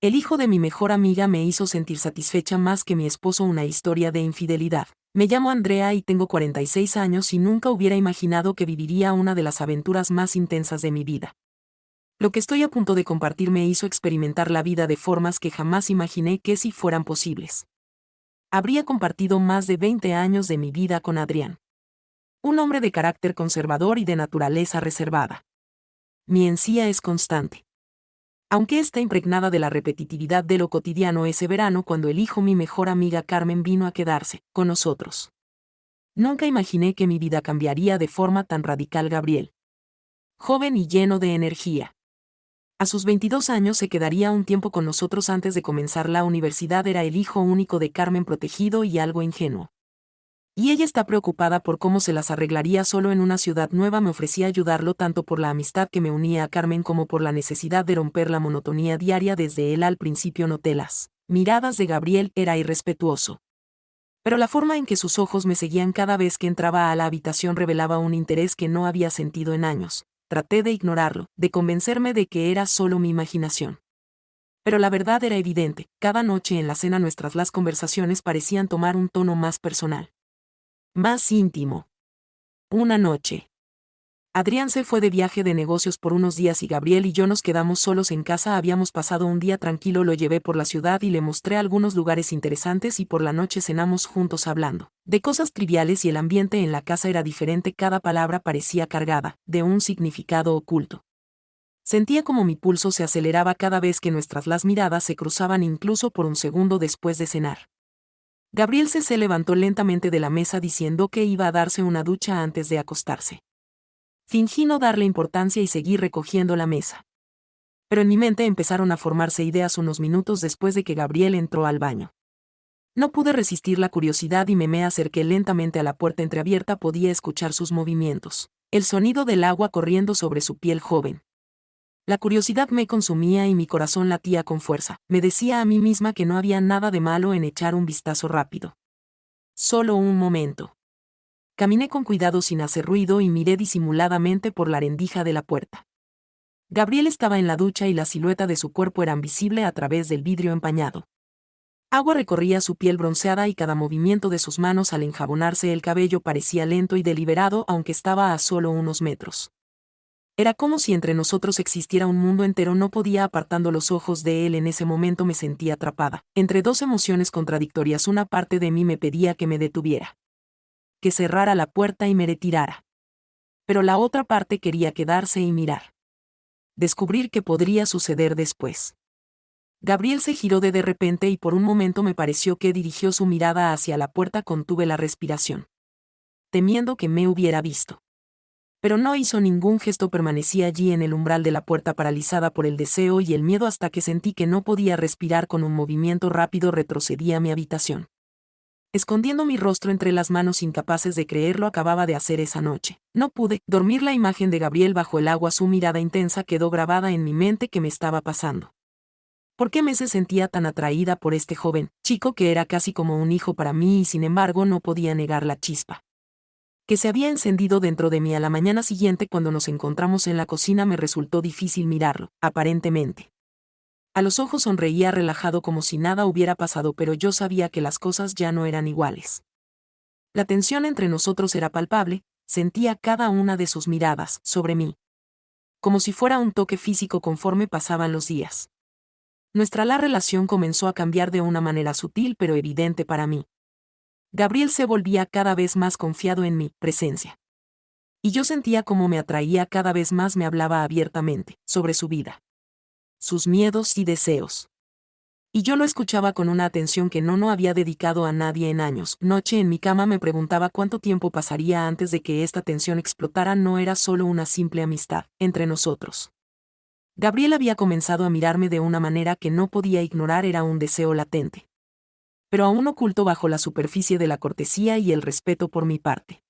El hijo de mi mejor amiga me hizo sentir satisfecha más que mi esposo una historia de infidelidad. Me llamo Andrea y tengo 46 años y nunca hubiera imaginado que viviría una de las aventuras más intensas de mi vida. Lo que estoy a punto de compartir me hizo experimentar la vida de formas que jamás imaginé que si fueran posibles. Habría compartido más de 20 años de mi vida con Adrián. Un hombre de carácter conservador y de naturaleza reservada. Mi encía es constante. Aunque está impregnada de la repetitividad de lo cotidiano ese verano cuando elijo mi mejor amiga Carmen vino a quedarse con nosotros. Nunca imaginé que mi vida cambiaría de forma tan radical. Gabriel. Joven y lleno de energía. A sus 22 años se quedaría un tiempo con nosotros antes de comenzar la universidad. Era el hijo único de Carmen, protegido y algo ingenuo. Y ella está preocupada por cómo se las arreglaría solo en una ciudad nueva. Me ofrecí ayudarlo tanto por la amistad que me unía a Carmen como por la necesidad de romper la monotonía diaria. Desde él al principio noté las miradas de Gabriel. Era irrespetuoso. Pero la forma en que sus ojos me seguían cada vez que entraba a la habitación revelaba un interés que no había sentido en años. Traté de ignorarlo, de convencerme de que era solo mi imaginación. Pero la verdad era evidente. Cada noche en la cena las conversaciones parecían tomar un tono más personal. Más íntimo. Una noche. Adrián se fue de viaje de negocios por unos días y Gabriel y yo nos quedamos solos en casa. Habíamos pasado un día tranquilo. Lo llevé por la ciudad y le mostré algunos lugares interesantes y por la noche cenamos juntos hablando de cosas triviales y el ambiente en la casa era diferente. Cada palabra parecía cargada de un significado oculto. Sentía como mi pulso se aceleraba cada vez que las miradas se cruzaban, incluso por un segundo después de cenar. Gabriel se levantó lentamente de la mesa diciendo que iba a darse una ducha antes de acostarse. Fingí no darle importancia y seguí recogiendo la mesa. Pero en mi mente empezaron a formarse ideas unos minutos después de que Gabriel entró al baño. No pude resistir la curiosidad y me acerqué lentamente a la puerta entreabierta. Podía escuchar sus movimientos, el sonido del agua corriendo sobre su piel joven. La curiosidad me consumía y mi corazón latía con fuerza. Me decía a mí misma que no había nada de malo en echar un vistazo rápido. Solo un momento. Caminé con cuidado sin hacer ruido y miré disimuladamente por la rendija de la puerta. Gabriel estaba en la ducha y la silueta de su cuerpo era visible a través del vidrio empañado. Agua recorría su piel bronceada y cada movimiento de sus manos al enjabonarse el cabello parecía lento y deliberado, aunque estaba a solo unos metros. Era como si entre nosotros existiera un mundo entero. No podía apartando los ojos de él. En ese momento me sentí atrapada entre dos emociones contradictorias. Una parte de mí me pedía que me detuviera, que cerrara la puerta y me retirara. Pero la otra parte quería quedarse y mirar. Descubrir qué podría suceder después. Gabriel se giró de repente y por un momento me pareció que dirigió su mirada hacia la puerta. Contuve la respiración, temiendo que me hubiera visto. Pero no hizo ningún gesto. Permanecí allí en el umbral de la puerta paralizada por el deseo y el miedo hasta que sentí que no podía respirar. Con un movimiento rápido retrocedí a mi habitación, escondiendo mi rostro entre las manos, incapaces de creer lo acababa de hacer esa noche. No pude dormir. La imagen de Gabriel bajo el agua, su mirada intensa, quedó grabada en mi mente. ¿Qué me estaba pasando? ¿Por qué me sentía tan atraída por este joven chico que era casi como un hijo para mí y sin embargo no podía negar la chispa que se había encendido dentro de mí? A la mañana siguiente, cuando nos encontramos en la cocina, me resultó difícil mirarlo, aparentemente. A los ojos sonreía relajado como si nada hubiera pasado, pero yo sabía que las cosas ya no eran iguales. La tensión entre nosotros era palpable, sentía cada una de sus miradas sobre mí, como si fuera un toque físico. Conforme pasaban los días, la relación comenzó a cambiar de una manera sutil pero evidente para mí. Gabriel se volvía cada vez más confiado en mi presencia. Y yo sentía cómo me atraía cada vez más. Me hablaba abiertamente sobre su vida, sus miedos y deseos. Y yo lo escuchaba con una atención que no había dedicado a nadie en años. Noche en mi cama me preguntaba cuánto tiempo pasaría antes de que esta tensión explotara. No era solo una simple amistad entre nosotros. Gabriel había comenzado a mirarme de una manera que no podía ignorar. Era un deseo latente, pero aún oculto bajo la superficie de la cortesía y el respeto por mi parte.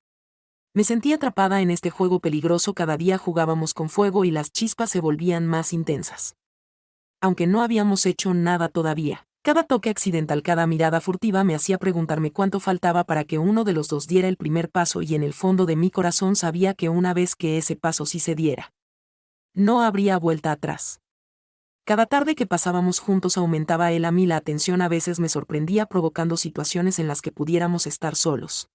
Me sentí atrapada en este juego peligroso. Cada día jugábamos con fuego y las chispas se volvían más intensas. Aunque no habíamos hecho nada todavía, cada toque accidental, cada mirada furtiva me hacía preguntarme cuánto faltaba para que uno de los dos diera el primer paso, y en el fondo de mi corazón sabía que una vez que ese paso sí se diera, no habría vuelta atrás. Cada tarde que pasábamos juntos aumentaba él a mí la atención, a veces me sorprendía provocando situaciones en las que pudiéramos estar solos.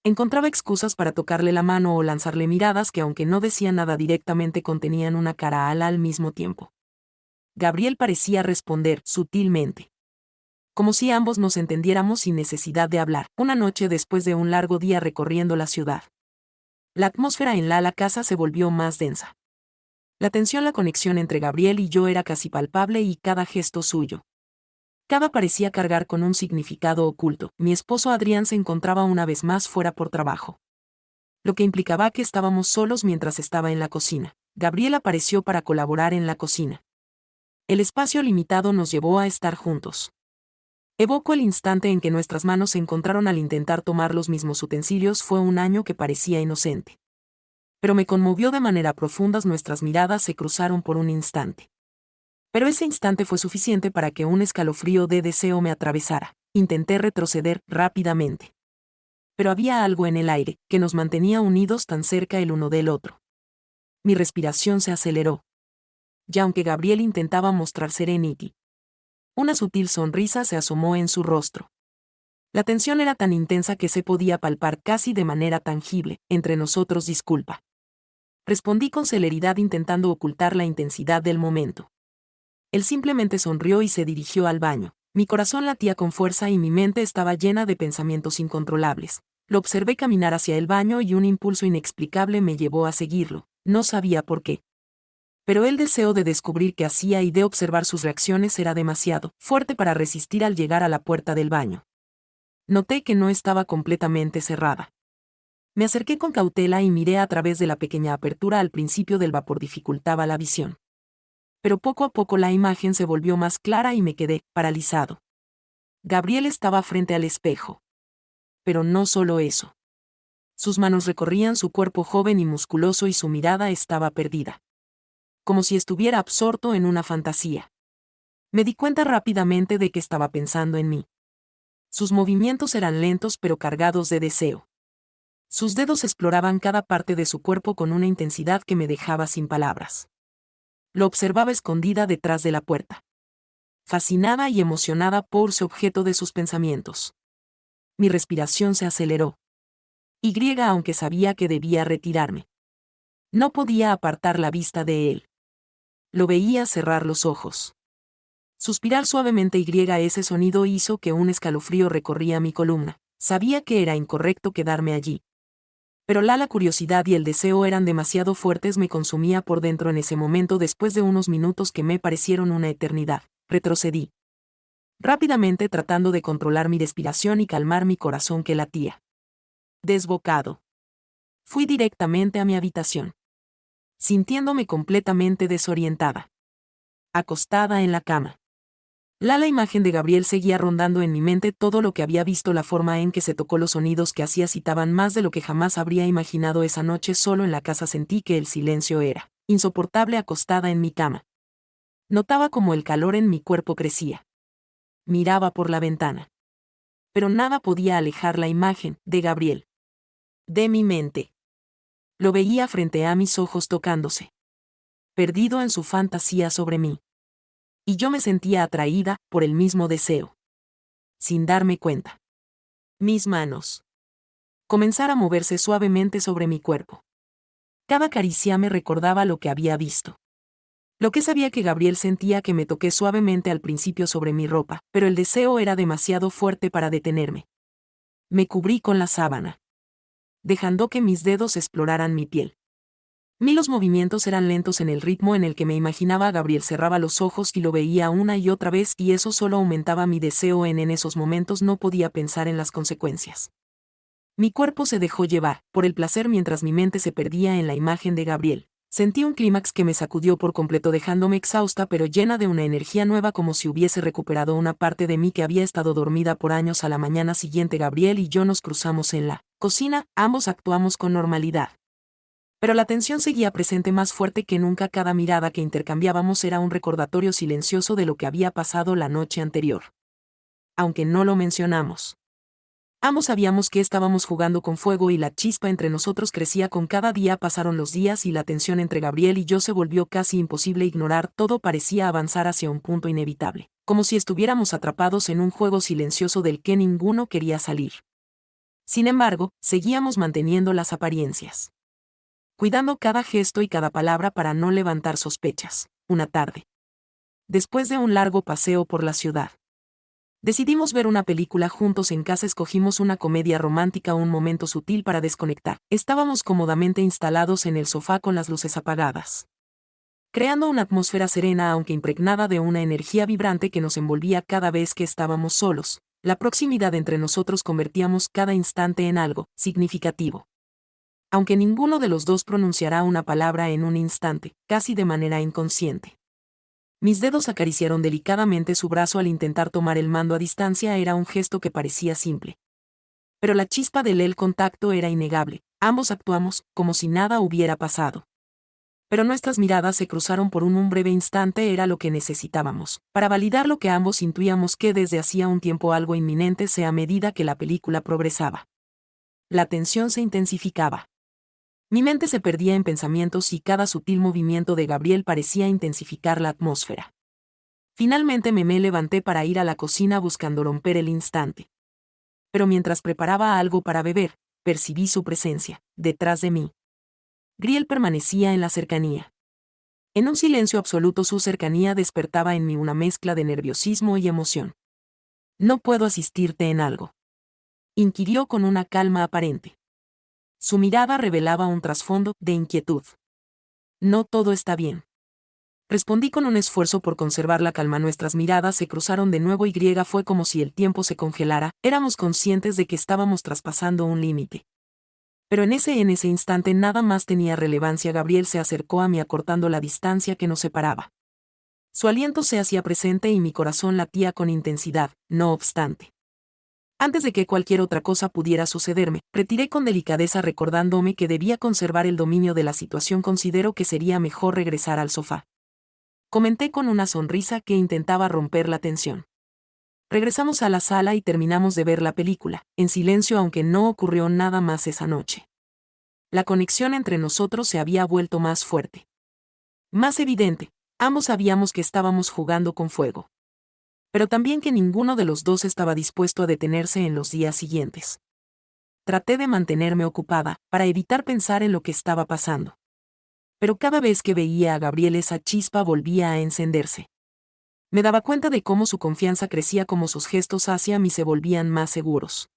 Encontraba excusas para tocarle la mano o lanzarle miradas que, aunque no decían nada directamente, contenían una cara ala al mismo tiempo. Gabriel parecía responder sutilmente, como si ambos nos entendiéramos sin necesidad de hablar. Una noche, después de un largo día recorriendo la ciudad, la atmósfera en la casa se volvió más densa. La tensión, la conexión entre Gabriel y yo era casi palpable, y cada gesto suyo, cada parecía cargar con un significado oculto. Mi esposo Adrián se encontraba una vez más fuera por trabajo, lo que implicaba que estábamos solos mientras estaba en la cocina. Gabriel apareció para colaborar en la cocina. El espacio limitado nos llevó a estar juntos. Evoco el instante en que nuestras manos se encontraron al intentar tomar los mismos utensilios. Fue un año que parecía inocente, pero me conmovió de manera profunda. Nuestras miradas se cruzaron por un instante. Pero ese instante fue suficiente para que un escalofrío de deseo me atravesara. Intenté retroceder rápidamente, pero había algo en el aire que nos mantenía unidos tan cerca el uno del otro. Mi respiración se aceleró. Ya aunque Gabriel intentaba mostrar serenidad, una sutil sonrisa se asomó en su rostro. La tensión era tan intensa que se podía palpar casi de manera tangible. Entre nosotros, disculpa. Respondí con celeridad, intentando ocultar la intensidad del momento. Él simplemente sonrió y se dirigió al baño. Mi corazón latía con fuerza y mi mente estaba llena de pensamientos incontrolables. Lo observé caminar hacia el baño y un impulso inexplicable me llevó a seguirlo. No sabía por qué, pero el deseo de descubrir qué hacía y de observar sus reacciones era demasiado fuerte para resistir. Al llegar a la puerta del baño, noté que no estaba completamente cerrada. Me acerqué con cautela y miré a través de la pequeña apertura. Al principio el vapor dificultaba la visión, pero poco a poco la imagen se volvió más clara y me quedé paralizado. Gabriel estaba frente al espejo. Pero no solo eso. Sus manos recorrían su cuerpo joven y musculoso y su mirada estaba perdida, como si estuviera absorto en una fantasía. Me di cuenta rápidamente de que estaba pensando en mí. Sus movimientos eran lentos pero cargados de deseo. Sus dedos exploraban cada parte de su cuerpo con una intensidad que me dejaba sin palabras. Lo observaba escondida detrás de la puerta, fascinada y emocionada por su objeto de sus pensamientos. Mi respiración se aceleró. Aunque sabía que debía retirarme, no podía apartar la vista de él. Lo veía cerrar los ojos, suspirar suavemente. Ese sonido hizo que un escalofrío recorría mi columna. Sabía que era incorrecto quedarme allí, pero la curiosidad y el deseo eran demasiado fuertes. Me consumía por dentro en ese momento. Después de unos minutos que me parecieron una eternidad, retrocedí rápidamente, tratando de controlar mi respiración y calmar mi corazón que latía desbocado. Fui directamente a mi habitación, sintiéndome completamente desorientada. Acostada en la cama, la imagen de Gabriel seguía rondando en mi mente. Todo lo que había visto, la forma en que se tocó, los sonidos que hacía, citaban más de lo que jamás habría imaginado. Esa noche, solo en la casa, sentí que el silencio era insoportable. Acostada en mi cama, notaba cómo el calor en mi cuerpo crecía. Miraba por la ventana, pero nada podía alejar la imagen de Gabriel de mi mente. Lo veía frente a mis ojos, tocándose, perdido en su fantasía sobre mí. Y yo me sentía atraída por el mismo deseo. Sin darme cuenta, mis manos comenzaron a moverse suavemente sobre mi cuerpo. Cada caricia me recordaba lo que había visto. Lo que sabía que Gabriel sentía. Que me toqué suavemente al principio sobre mi ropa, pero el deseo era demasiado fuerte para detenerme. Me cubrí con la sábana, dejando que mis dedos exploraran mi piel. Los movimientos eran lentos en el ritmo en el que me imaginaba. Gabriel cerraba los ojos y lo veía una y otra vez, y eso solo aumentaba mi deseo. En esos momentos no podía pensar en las consecuencias. Mi cuerpo se dejó llevar por el placer mientras mi mente se perdía en la imagen de Gabriel. Sentí un clímax que me sacudió por completo, dejándome exhausta pero llena de una energía nueva, como si hubiese recuperado una parte de mí que había estado dormida por años. A la mañana siguiente, Gabriel y yo nos cruzamos en la cocina. Ambos actuamos con normalidad, pero la tensión seguía presente, más fuerte que nunca. Cada mirada que intercambiábamos era un recordatorio silencioso de lo que había pasado la noche anterior. Aunque no lo mencionamos, Ambos sabíamos que estábamos jugando con fuego y la chispa entre nosotros crecía con cada día. Pasaron los días y la tensión entre Gabriel y yo se volvió casi imposible ignorar. Todo parecía avanzar hacia un punto inevitable, como si estuviéramos atrapados en un juego silencioso del que ninguno quería salir. Sin embargo, seguíamos manteniendo las apariencias, cuidando cada gesto y cada palabra para no levantar sospechas. Una tarde, después de un largo paseo por la ciudad, decidimos ver una película juntos en casa. Escogimos una comedia romántica, un momento sutil para desconectar. Estábamos cómodamente instalados en el sofá con las luces apagadas, creando una atmósfera serena aunque impregnada de una energía vibrante que nos envolvía cada vez que estábamos solos. La proximidad entre nosotros convertíamos cada instante en algo significativo. Aunque ninguno de los dos pronunciará una palabra en un instante, casi de manera inconsciente. Mis dedos acariciaron delicadamente su brazo al intentar tomar el mando a distancia. Era un gesto que parecía simple, pero la chispa del contacto era innegable. Ambos actuamos como si nada hubiera pasado. Pero nuestras miradas se cruzaron por un breve instante. Era lo que necesitábamos para validar lo que ambos intuíamos, que desde hacía un tiempo algo inminente. A medida que la película progresaba, la tensión se intensificaba. Mi mente se perdía en pensamientos y cada sutil movimiento de Gabriel parecía intensificar la atmósfera. Finalmente me levanté para ir a la cocina buscando romper el instante. Pero mientras preparaba algo para beber, percibí su presencia, detrás de mí. Gabriel permanecía en la cercanía. En un silencio absoluto su cercanía despertaba en mí una mezcla de nerviosismo y emoción. ¿No puedo asistirte en algo?, inquirió con una calma aparente. Su mirada revelaba un trasfondo de inquietud. No, todo está bien, respondí con un esfuerzo por conservar la calma. Nuestras miradas se cruzaron de nuevo y fue como si el tiempo se congelara. Éramos conscientes de que estábamos traspasando un límite. Pero en ese instante nada más tenía relevancia. Gabriel se acercó a mí acortando la distancia que nos separaba. Su aliento se hacía presente y mi corazón latía con intensidad. No obstante, antes de que cualquier otra cosa pudiera sucederme, retiré con delicadeza recordándome que debía conservar el dominio de la situación. Considero que sería mejor regresar al sofá, comenté con una sonrisa que intentaba romper la tensión. Regresamos a la sala y terminamos de ver la película, en silencio, aunque no ocurrió nada más esa noche. La conexión entre nosotros se había vuelto más fuerte, más evidente. Ambos sabíamos que estábamos jugando con fuego, pero también que ninguno de los dos estaba dispuesto a detenerse en los días siguientes. Traté de mantenerme ocupada, para evitar pensar en lo que estaba pasando. Pero cada vez que veía a Gabriel esa chispa volvía a encenderse. Me daba cuenta de cómo su confianza crecía, cómo sus gestos hacia mí se volvían más seguros.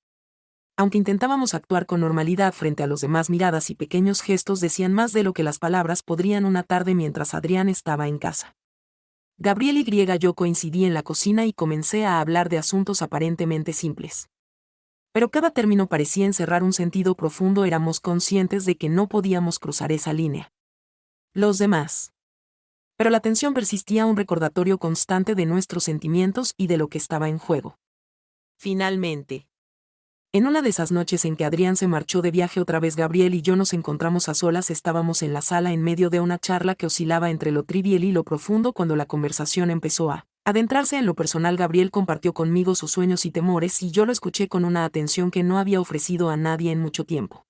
Aunque intentábamos actuar con normalidad frente a los demás, miradas y pequeños gestos decían más de lo que las palabras podrían. Una tarde mientras Adrián estaba en casa, Gabriel y yo coincidí en la cocina y comencé a hablar de asuntos aparentemente simples. Pero cada término parecía encerrar un sentido profundo. Éramos conscientes de que no podíamos cruzar esa línea. Los demás. Pero la tensión persistía, un recordatorio constante de nuestros sentimientos y de lo que estaba en juego. Finalmente, en una de esas noches en que Adrián se marchó de viaje otra vez, Gabriel y yo nos encontramos a solas. Estábamos en la sala en medio de una charla que oscilaba entre lo trivial y lo profundo. Cuando la conversación empezó a adentrarse en lo personal, Gabriel compartió conmigo sus sueños y temores y yo lo escuché con una atención que no había ofrecido a nadie en mucho tiempo.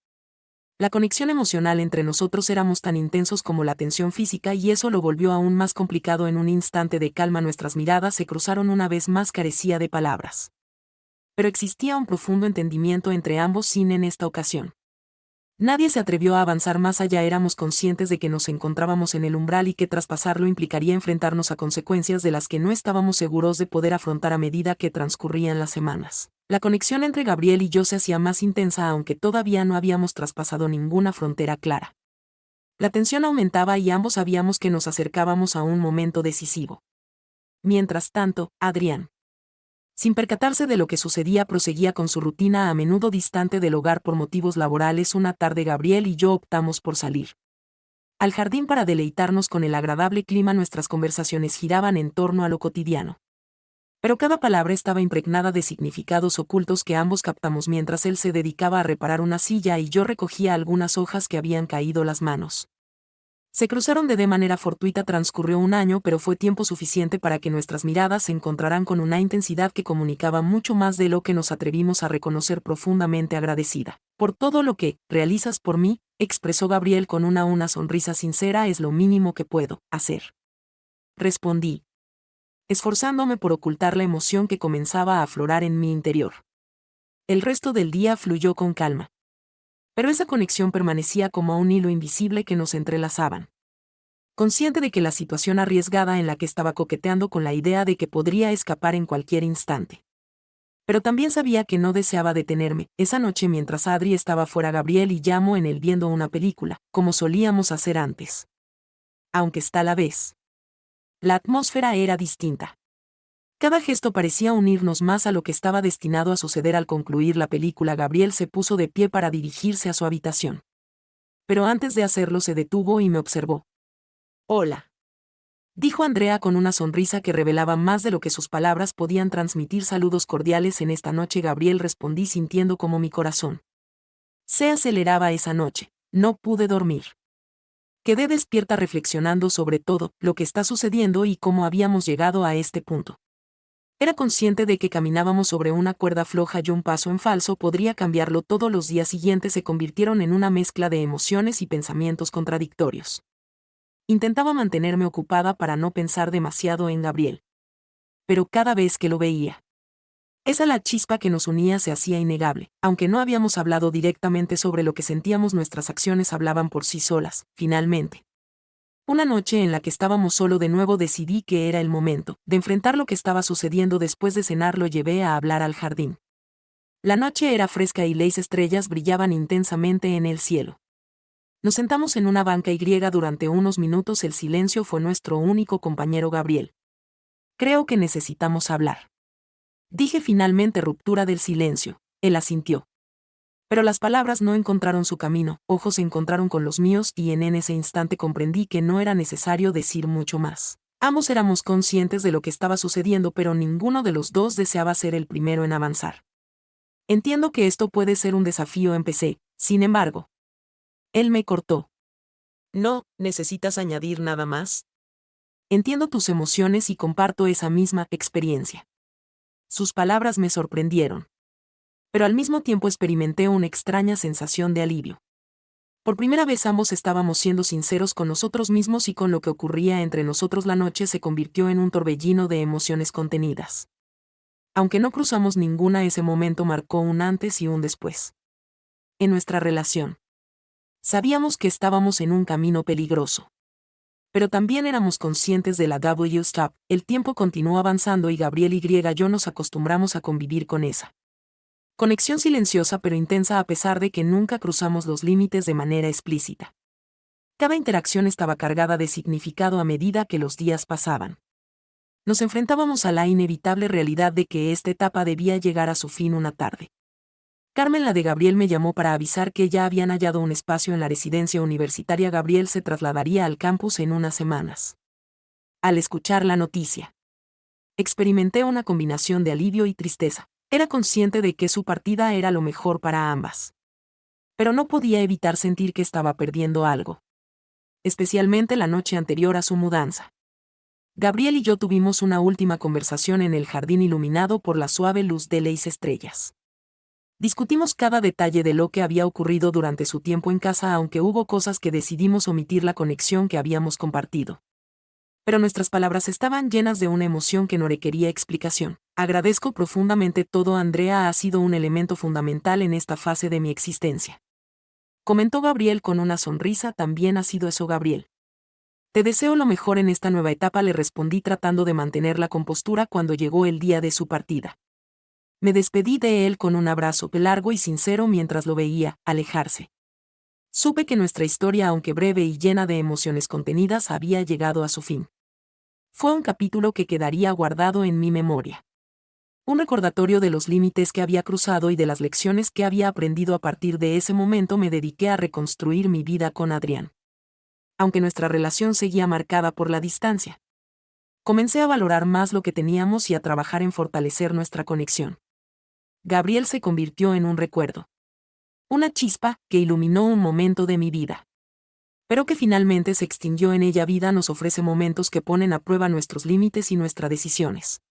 La conexión emocional entre nosotros éramos tan intensos como la tensión física, y eso lo volvió aún más complicado. En un instante de calma nuestras miradas se cruzaron una vez más. Carecía de palabras, pero existía un profundo entendimiento entre ambos. En esta ocasión, nadie se atrevió a avanzar más allá. Éramos conscientes de que nos encontrábamos en el umbral y que traspasarlo implicaría enfrentarnos a consecuencias de las que no estábamos seguros de poder afrontar. A medida que transcurrían las semanas, la conexión entre Gabriel y yo se hacía más intensa, aunque todavía no habíamos traspasado ninguna frontera clara. La tensión aumentaba y ambos sabíamos que nos acercábamos a un momento decisivo. Mientras tanto, Adrián, sin percatarse de lo que sucedía, proseguía con su rutina, a menudo distante del hogar por motivos laborales. Una tarde Gabriel y yo optamos por salir al jardín para deleitarnos con el agradable clima. Nuestras conversaciones giraban en torno a lo cotidiano, pero cada palabra estaba impregnada de significados ocultos que ambos captamos. Mientras él se dedicaba a reparar una silla y yo recogía algunas hojas que habían caído las manos, Se cruzaron de manera fortuita. Transcurrió un año, pero fue tiempo suficiente para que nuestras miradas se encontraran con una intensidad que comunicaba mucho más de lo que nos atrevimos a reconocer. Profundamente agradecida por todo lo que realizas por mí, expresó Gabriel con una sonrisa sincera. Es lo mínimo que puedo hacer, respondí, esforzándome por ocultar la emoción que comenzaba a aflorar en mi interior. El resto del día fluyó con calma. Pero esa conexión permanecía como un hilo invisible que nos entrelazaban. Consciente de que la situación arriesgada en la que estaba, coqueteando con la idea de que podría escapar en cualquier instante. Pero también sabía que no deseaba detenerme. Esa noche, mientras Adri estaba fuera, Gabriel y yo en él viendo una película, como solíamos hacer antes. Aunque esta la vez, la atmósfera era distinta. Cada gesto parecía unirnos más a lo que estaba destinado a suceder. Al concluir la película, Gabriel se puso de pie para dirigirse a su habitación. Pero antes de hacerlo se detuvo y me observó. «Hola», dijo Andrea con una sonrisa que revelaba más de lo que sus palabras podían transmitir. «Saludos cordiales en esta noche», Gabriel, respondí sintiendo como mi corazón se aceleraba. Esa noche no pude dormir. Quedé despierta reflexionando sobre todo lo que está sucediendo y cómo habíamos llegado a este punto. Era consciente de que caminábamos sobre una cuerda floja y un paso en falso podría cambiarlo todo. Los días siguientes se convirtieron en una mezcla de emociones y pensamientos contradictorios. Intentaba mantenerme ocupada para no pensar demasiado en Gabriel. Pero cada vez que lo veía, la chispa que nos unía se hacía innegable. Aunque no habíamos hablado directamente sobre lo que sentíamos, nuestras acciones hablaban por sí solas. Finalmente, una noche en la que estábamos solo de nuevo, decidí que era el momento de enfrentar lo que estaba sucediendo. Después de cenar lo llevé a hablar al jardín. La noche era fresca y las estrellas brillaban intensamente en el cielo. Nos sentamos en una banca y durante unos minutos el silencio fue nuestro único compañero. Gabriel, creo que necesitamos hablar, dije finalmente. Ruptura del silencio. Él asintió. Pero las palabras no encontraron su camino. Ojos se encontraron con los míos y en ese instante comprendí que no era necesario decir mucho más. Ambos éramos conscientes de lo que estaba sucediendo, pero ninguno de los dos deseaba ser el primero en avanzar. Entiendo que esto puede ser un desafío, empecé. Sin embargo, él me cortó. No, ¿necesitas añadir nada más? Entiendo tus emociones y comparto esa misma experiencia. Sus palabras me sorprendieron. Pero al mismo tiempo experimenté una extraña sensación de alivio. Por primera vez ambos estábamos siendo sinceros con nosotros mismos y con lo que ocurría entre nosotros. La noche se convirtió en un torbellino de emociones contenidas. Aunque no cruzamos ninguna, ese momento marcó un antes y un después en nuestra relación. Sabíamos que estábamos en un camino peligroso. Pero también éramos conscientes de la W-Stop. El tiempo continuó avanzando y Gabriel y yo nos acostumbramos a convivir con esa conexión silenciosa pero intensa, a pesar de que nunca cruzamos los límites de manera explícita. Cada interacción estaba cargada de significado a medida que los días pasaban. Nos enfrentábamos a la inevitable realidad de que esta etapa debía llegar a su fin una tarde. Carmen, la de Gabriel, me llamó para avisar que ya habían hallado un espacio en la residencia universitaria. Gabriel se trasladaría al campus en unas semanas. Al escuchar la noticia, experimenté una combinación de alivio y tristeza. Era consciente de que su partida era lo mejor para ambas. Pero no podía evitar sentir que estaba perdiendo algo. Especialmente la noche anterior a su mudanza. Gabriel y yo tuvimos una última conversación en el jardín iluminado por la suave luz de las estrellas. Discutimos cada detalle de lo que había ocurrido durante su tiempo en casa, aunque hubo cosas que decidimos omitir. La conexión que habíamos compartido. Pero nuestras palabras estaban llenas de una emoción que no requería explicación. Agradezco profundamente todo. Andrea ha sido un elemento fundamental en esta fase de mi existencia, comentó Gabriel con una sonrisa. También ha sido eso, Gabriel. Te deseo lo mejor en esta nueva etapa, le respondí tratando de mantener la compostura. Cuando llegó el día de su partida, me despedí de él con un abrazo largo y sincero mientras lo veía alejarse. Supe que nuestra historia, aunque breve y llena de emociones contenidas, había llegado a su fin. Fue un capítulo que quedaría guardado en mi memoria. Un recordatorio de los límites que había cruzado y de las lecciones que había aprendido. A partir de ese momento me dediqué a reconstruir mi vida con Adrián. Aunque nuestra relación seguía marcada por la distancia, comencé a valorar más lo que teníamos y a trabajar en fortalecer nuestra conexión. Gabriel se convirtió en un recuerdo. Una chispa que iluminó un momento de mi vida. pero que finalmente se extinguió en ella. Vida nos ofrece momentos que ponen a prueba nuestros límites y nuestras decisiones.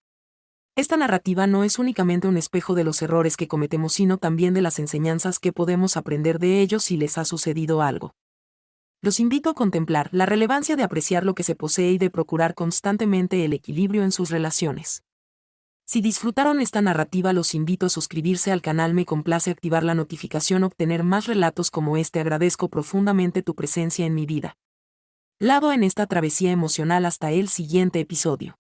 Esta narrativa no es únicamente un espejo de los errores que cometemos, sino también de las enseñanzas que podemos aprender de ellos si les ha sucedido algo. Los invito a contemplar la relevancia de apreciar lo que se posee y de procurar constantemente el equilibrio en sus relaciones. Si disfrutaron esta narrativa, los invito a suscribirse al canal. Me complace activar la notificación, obtener más relatos como este. Agradezco profundamente tu presencia en mi vida. Lado en esta travesía emocional. Hasta el siguiente episodio.